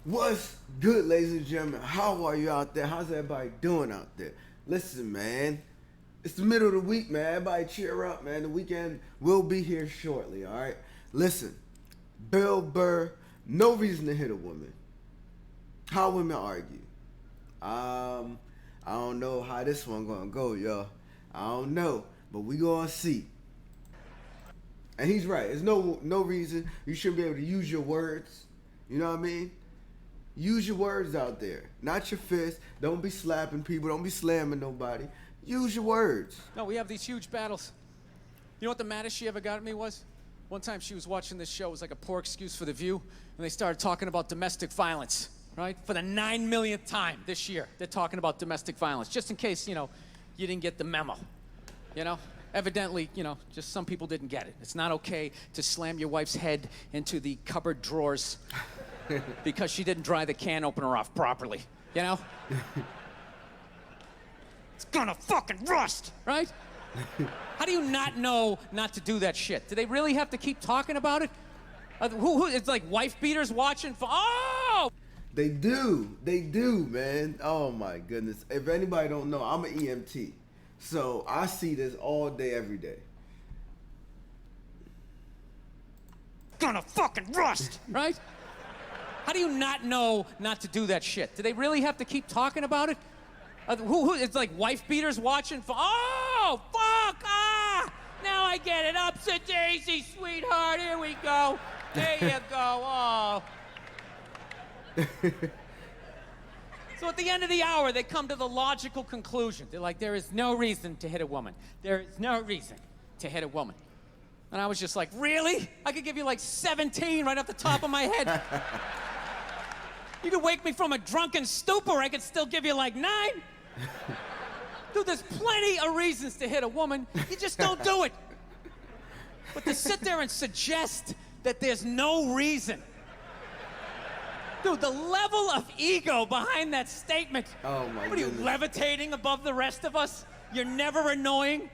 What's good, ladies and gentlemen? How are you out there? How's everybody doing out there? Listen, man, it's the middle of the week, man. Everybody cheer up, man. The weekend will be here shortly, all right? Listen, Burr, no reason to hit a woman. How women argue. I don't know how this one gonna go, y'all. I don't know, but we gonna see. And he's right. There's no reason you shouldn't be able to use your words. You know what I mean? Use your words out there, not your fists. Don't be slapping people. Don't be slamming nobody. Use your words. No, we have these huge battles. You know what the maddest she ever got at me was? One time she was watching this show. It was like a poor excuse for The View, and they started talking about domestic violence, right? For the 9 millionth time this year, they're talking about domestic violence, just in case, you didn't get the memo, Evidently, just some people didn't get it. It's not okay to slam your wife's head into the cupboard drawers because she didn't dry the can opener off properly, It's gonna fucking rust, right? How do you not know not to do that shit? Do they really have to keep talking about it? It's like wife beaters watching for, oh! They do, man. Oh my goodness. If anybody don't know, I'm an EMT. So I see this all day, every day. Gonna fucking rust, right? How do you not know not to do that shit? Do they really have to keep talking about it? It's like wife beaters watching for, oh, fuck, now I get it, upset daisy, sweetheart, here we go. There you go, oh. So at the end of the hour, they come to the logical conclusion. They're like, there is no reason to hit a woman. There is no reason to hit a woman. And I was just like, really? I could give you like 17 right off the top of my head. You could wake me from a drunken stupor, I could still give you like 9. Dude, there's plenty of reasons to hit a woman. You just don't do it. But to sit there and suggest that there's no reason. Dude, the level of ego behind that statement. Oh my What are you, goodness. levitating above the rest of us? You're never annoying?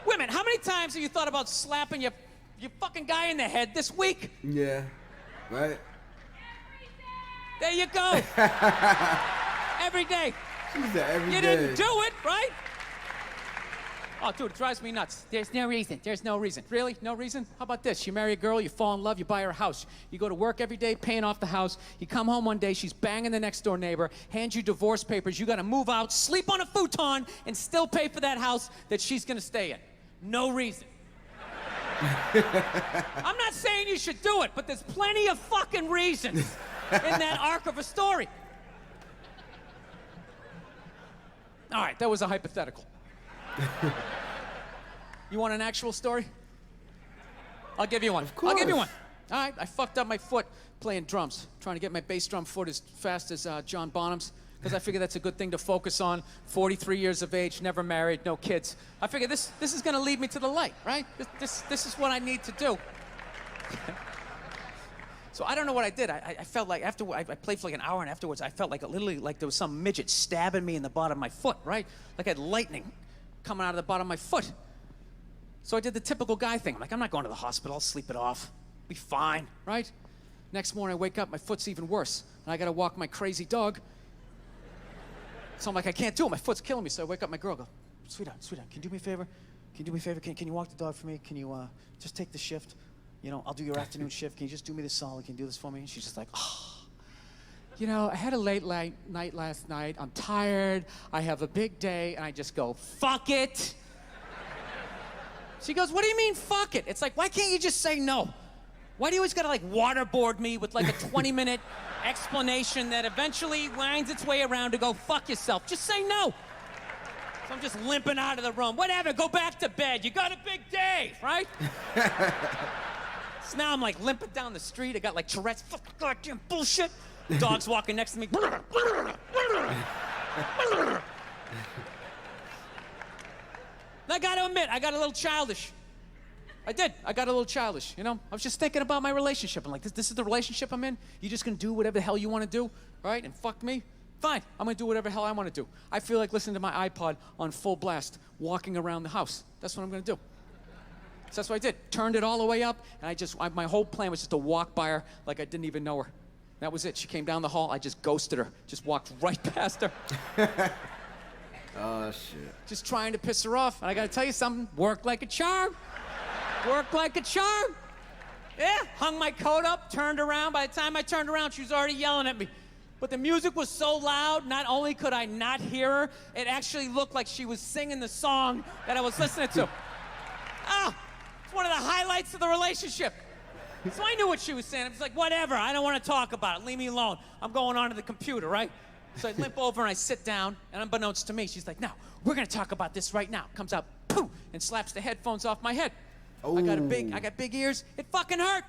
Women, how many times have you thought about slapping your fucking guy in the head this week? Yeah, right? There you go. Every day. She said every You day. didn't do it, right? Oh, dude, it drives me nuts. There's no reason. There's no reason. Really? No reason? How about this? You marry a girl, you fall in love, you buy her a house. You go to work every day, paying off the house. You come home one day, she's banging the next door neighbor, hands you divorce papers. You got to move out, sleep on a futon, and still pay for that house that she's going to stay in. No reason. I'm not saying you should do it, but there's plenty of fucking reasons in that arc of a story. All right, that was a hypothetical. You want an actual story? I'll give you one. Of course. I'll give you one. All right, I fucked up my foot playing drums, trying to get my bass drum foot as fast as John Bonham's, because I figure that's a good thing to focus on. 43 years of age, never married, no kids. I figure this is going to lead me to the light, right? This is what I need to do. So I don't know what I did. I felt like after I played for like an hour, and afterwards I felt like literally like there was some midget stabbing me in the bottom of my foot, right? Like I had lightning coming out of the bottom of my foot. So I did the typical guy thing. I'm like, I'm not going to the hospital. I'll sleep it off. Be fine, right? Next morning I wake up, my foot's even worse, and I got to walk my crazy dog. So I'm like, I can't do it. My foot's killing me. So I wake up my girl, go, sweetheart, can you do me a favor? Can you do me a favor? Can you walk the dog for me? Can you just take the shift? I'll do your afternoon shift. Can you just do me this solid? Can you do this for me? And she's just like, I had a late night last night. I'm tired. I have a big day. And I just go, fuck it. She goes, what do you mean, fuck it? It's like, why can't you just say no? Why do you always gotta like waterboard me with like a 20-minute explanation that eventually winds its way around to go, fuck yourself? Just say no. So I'm just limping out of the room. Whatever, go back to bed. You got a big day, right? So now I'm like limping down the street. I got like Tourette's, fucking goddamn bullshit. Dog's walking next to me. And I gotta admit, I got a little childish. I did. I got a little childish, I was just thinking about my relationship. I'm like, this is the relationship I'm in? You just gonna do whatever the hell you wanna do, right? And fuck me? Fine, I'm gonna do whatever the hell I wanna do. I feel like listening to my iPod on full blast, walking around the house. That's what I'm gonna do. So that's what I did. Turned it all the way up, and my whole plan was just to walk by her like I didn't even know her. That was it. She came down the hall. I just ghosted her. Just walked right past her. Oh, shit. Just trying to piss her off. And I gotta tell you something. Worked like a charm. Worked like a charm. Yeah, hung my coat up, turned around. By the time I turned around, she was already yelling at me. But the music was so loud, not only could I not hear her, it actually looked like she was singing the song that I was listening to. Ah, it's one of the highlights of the relationship. So I knew what she was saying. I was like, whatever, I don't want to talk about it. Leave me alone. I'm going on to the computer, right? So I limp over and I sit down, and unbeknownst to me, she's like, no, we're going to talk about this right now. Comes out, poof, and slaps the headphones off my head. Oh. I got big ears. It fucking hurt.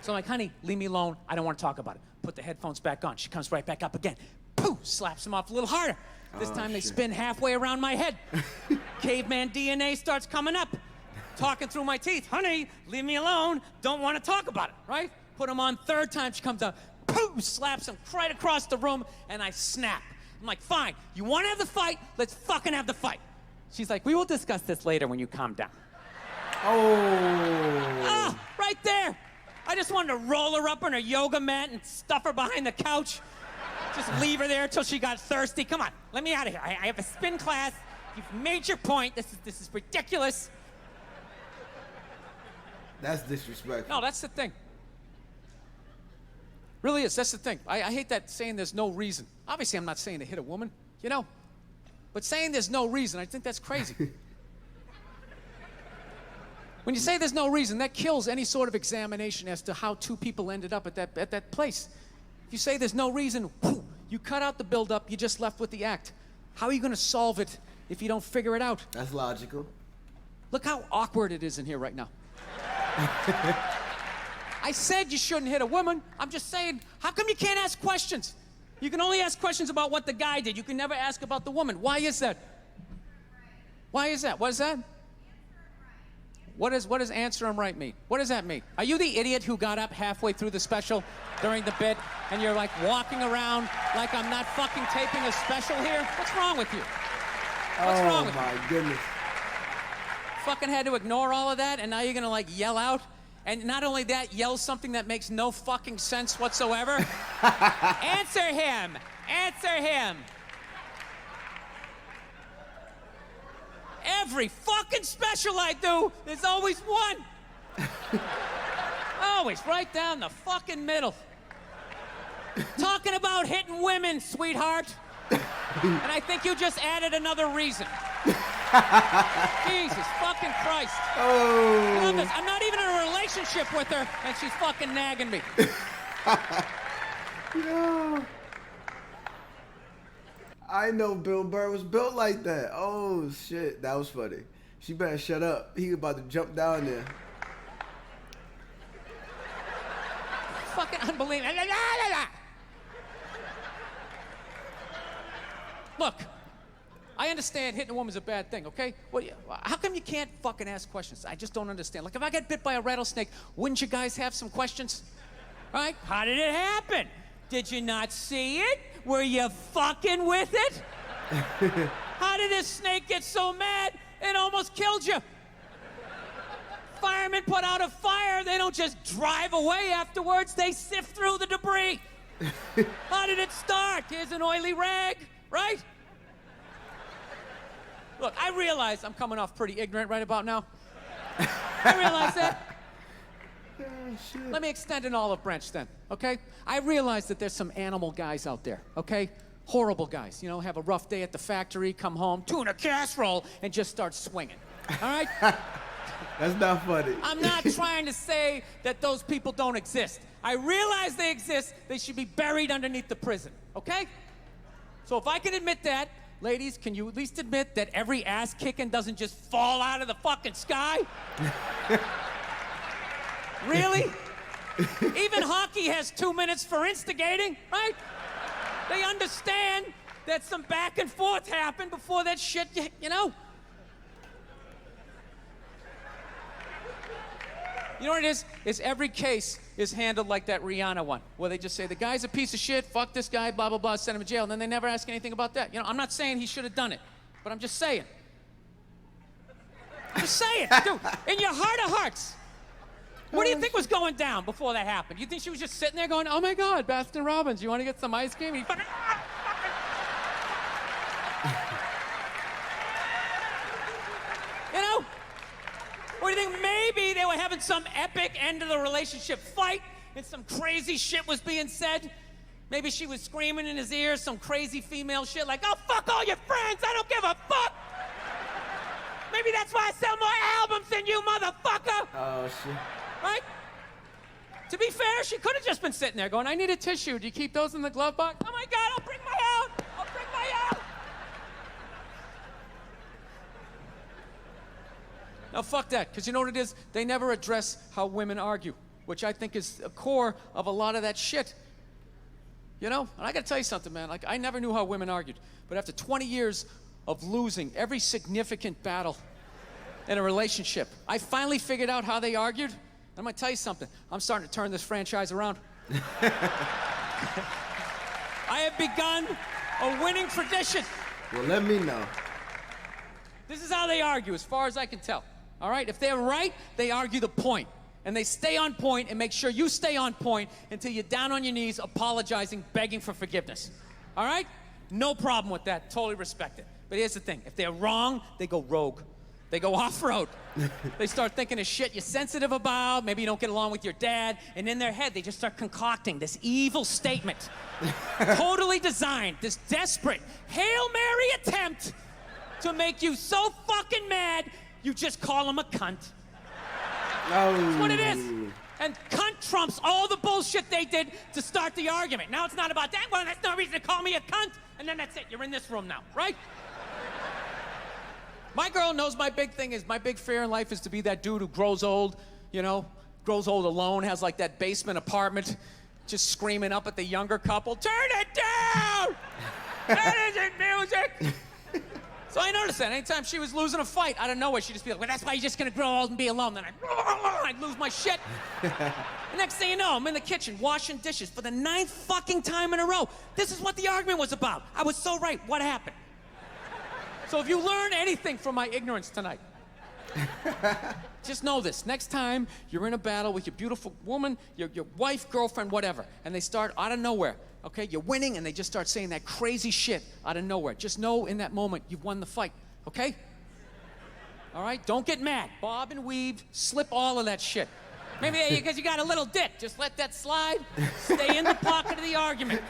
So I'm like, honey, leave me alone. I don't want to talk about it. Put the headphones back on. She comes right back up again. Poof, slaps them off a little harder. This time they spin halfway around my head. Caveman DNA starts coming up. Talking through my teeth. Honey, leave me alone. Don't want to talk about it, right? Put them on third time. She comes out. Poof, slaps him right across the room, and I snap. I'm like, fine. You want to have the fight? Let's fucking have the fight. She's like, we will discuss this later when you calm down. Oh. Ah, right there. I just wanted to roll her up on her yoga mat and stuff her behind the couch. Just leave her there until she got thirsty. Come on, let me out of here. I have a spin class. You've made your point. This is ridiculous. That's disrespectful. No, that's the thing. Really is. That's the thing. I hate that saying there's no reason. Obviously, I'm not saying to hit a woman, you know? But saying there's no reason, I think that's crazy. When you say there's no reason, that kills any sort of examination as to how two people ended up at that place. If you say there's no reason, whew, you cut out the build-up, you're just left with the act. How are you going to solve it if you don't figure it out? That's logical. Look how awkward it is in here right now. I said you shouldn't hit a woman. I'm just saying, how come you can't ask questions? You can only ask questions about what the guy did. You can never ask about the woman. Why is that? Why is that? What is that? What does answer him right mean? What does that mean? Are you the idiot who got up halfway through the special during the bit and you're like walking around like I'm not fucking taping a special here? What's wrong with you? What's wrong with you? Oh my goodness. Fucking had to ignore all of that, and now you're gonna like yell out, and not only that, yell something that makes no fucking sense whatsoever. Answer him! Answer him! Every fucking special I do, there's always one. Always right down the fucking middle. Talking about hitting women, sweetheart. And I think you just added another reason. Jesus fucking Christ. Oh. Look at this. I'm not even in a relationship with her, and she's fucking nagging me. No. I know Bill Burr was built like that. Oh, shit. That was funny. She better shut up. He about to jump down there. Fucking unbelievable. Look, I understand hitting a woman's a bad thing, okay? Well, how come you can't fucking ask questions? I just don't understand. Like, if I get bit by a rattlesnake, wouldn't you guys have some questions? Right? How did it happen? Did you not see it? Were you fucking with it? How did this snake get so mad it almost killed you? Firemen put out a fire. They don't just drive away afterwards. They sift through the debris. How did it start? Here's an oily rag, right? Look, I realize I'm coming off pretty ignorant right about now. I realize that. Oh, shit. Let me extend an olive branch then, okay? I realize that there's some animal guys out there, okay? Horrible guys, you know, have a rough day at the factory, come home, tuna casserole, and just start swinging, all right? That's not funny. I'm not trying to say that those people don't exist. I realize they exist. They should be buried underneath the prison, okay? So if I can admit that, ladies, can you at least admit that every ass kicking doesn't just fall out of the fucking sky? Really? Even hockey has 2 minutes for instigating, right? They understand that some back and forth happened before that shit, you know? You know what it is? Is every case is handled like that Rihanna one, where they just say, the guy's a piece of shit, fuck this guy, blah, blah, blah, send him to jail, and then they never ask anything about that. You know, I'm not saying he should have done it, but I'm just saying. Just say it, dude. In your heart of hearts, what do you think was going down before that happened? You think she was just sitting there going, "Oh my God, Baskin Robbins, you want to get some ice cream?" And he fucking, you know? Or do you think maybe they were having some epic end of the relationship fight and some crazy shit was being said? Maybe she was screaming in his ear some crazy female shit like, "Oh, fuck all your friends, I don't give a fuck." Maybe that's why I sell more albums than you, motherfucker. Oh, shit. Right? To be fair, she could have just been sitting there going, "I need a tissue. Do you keep those in the glove box?" "Oh my God, I'll bring my out. I'll bring my out." Now, fuck that, because you know what it is? They never address how women argue, which I think is the core of a lot of that shit. You know? And I gotta tell you something, man. Like, I never knew how women argued, but after 20 years of losing every significant battle in a relationship, I finally figured out how they argued. I'm gonna tell you something. I'm starting to turn this franchise around. I have begun a winning tradition. Well, let me know. This is how they argue, as far as I can tell. All right? If they're right, they argue the point. And they stay on point and make sure you stay on point until you're down on your knees, apologizing, begging for forgiveness. All right? No problem with that. Totally respect it. But here's the thing. If they're wrong, they go rogue. They go off-road. They start thinking of shit you're sensitive about. Maybe you don't get along with your dad. And in their head, they just start concocting this evil statement. Totally designed, this desperate Hail Mary attempt to make you so fucking mad, you just call them a cunt. Oh. That's what it is. And cunt trumps all the bullshit they did to start the argument. Now it's not about that. Well, that's no reason to call me a cunt. And then that's it. You're in this room now, right? My girl knows my big thing is, my big fear in life is to be that dude who grows old, you know, grows old alone, has like that basement apartment, just screaming up at the younger couple, "Turn it down! That isn't music!" So I noticed that anytime she was losing a fight, out of nowhere, she'd just be like, "Well, that's why you're just gonna grow old and be alone." Then I'd lose my shit. The next thing you know, I'm in the kitchen washing dishes for the 9th fucking time in a row. This is what the argument was about. I was so right. What happened? So if you learn anything from my ignorance tonight, just know this. Next time you're in a battle with your beautiful woman, your wife, girlfriend, whatever, and they start out of nowhere, okay? You're winning, and they just start saying that crazy shit out of nowhere. Just know in that moment you've won the fight, okay? All right? Don't get mad. Bob and weave, slip all of that shit. Maybe because you got a little dick. Just let that slide. Stay in the pocket of the argument.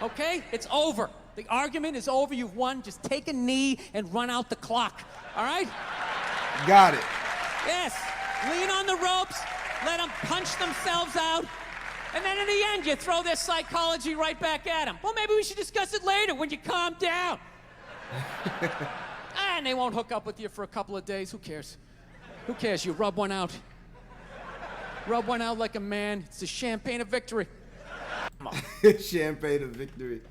Okay? It's over. The argument is over. You've won. Just take a knee and run out the clock. All right? Got it. Yes. Lean on the ropes. Let them punch themselves out. And then in the end, you throw their psychology right back at them. Well, maybe we should discuss it later when you calm down. And they won't hook up with you for a couple of days. Who cares? Who cares? You rub one out. Rub one out like a man. It's the champagne of victory. Champagne of victory.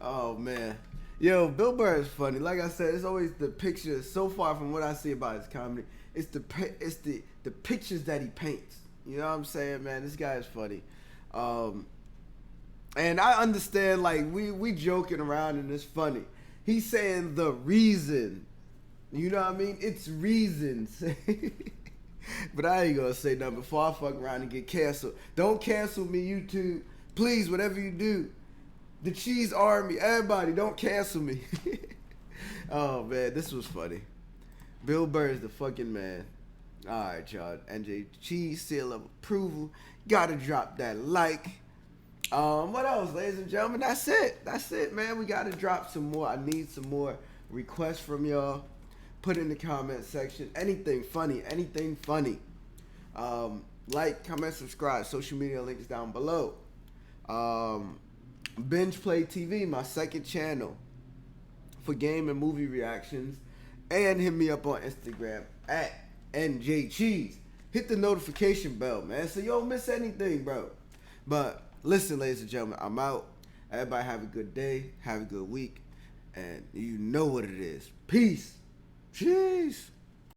Oh, man. Yo, Bill Burr is funny. Like I said, it's always the pictures. So far from what I see about his comedy, it's the pictures that he paints. You know what I'm saying, man? This guy is funny. And I understand, like, we joking around and it's funny. He's saying the reason. You know what I mean? It's reasons. But I ain't gonna say nothing before I fuck around and get canceled. Don't cancel me, YouTube. Please, whatever you do. The Cheese Army, everybody, don't cancel me. Oh, man, this was funny. Bill Burr is the fucking man. All right, y'all. Njcheese, seal of approval. Gotta drop that like. What else, ladies and gentlemen? That's it. That's it, man. We gotta drop some more. I need some more requests from y'all. Put in the comment section. Anything funny. Anything funny. Like, comment, subscribe. Social media links down below. BingePlayTV, my second channel for game and movie reactions. And hit me up on Instagram at Njcheese. Hit the notification bell, man, so you don't miss anything, bro. But listen, ladies and gentlemen, I'm out. Everybody have a good day. Have a good week. And you know what it is. Peace. Cheese.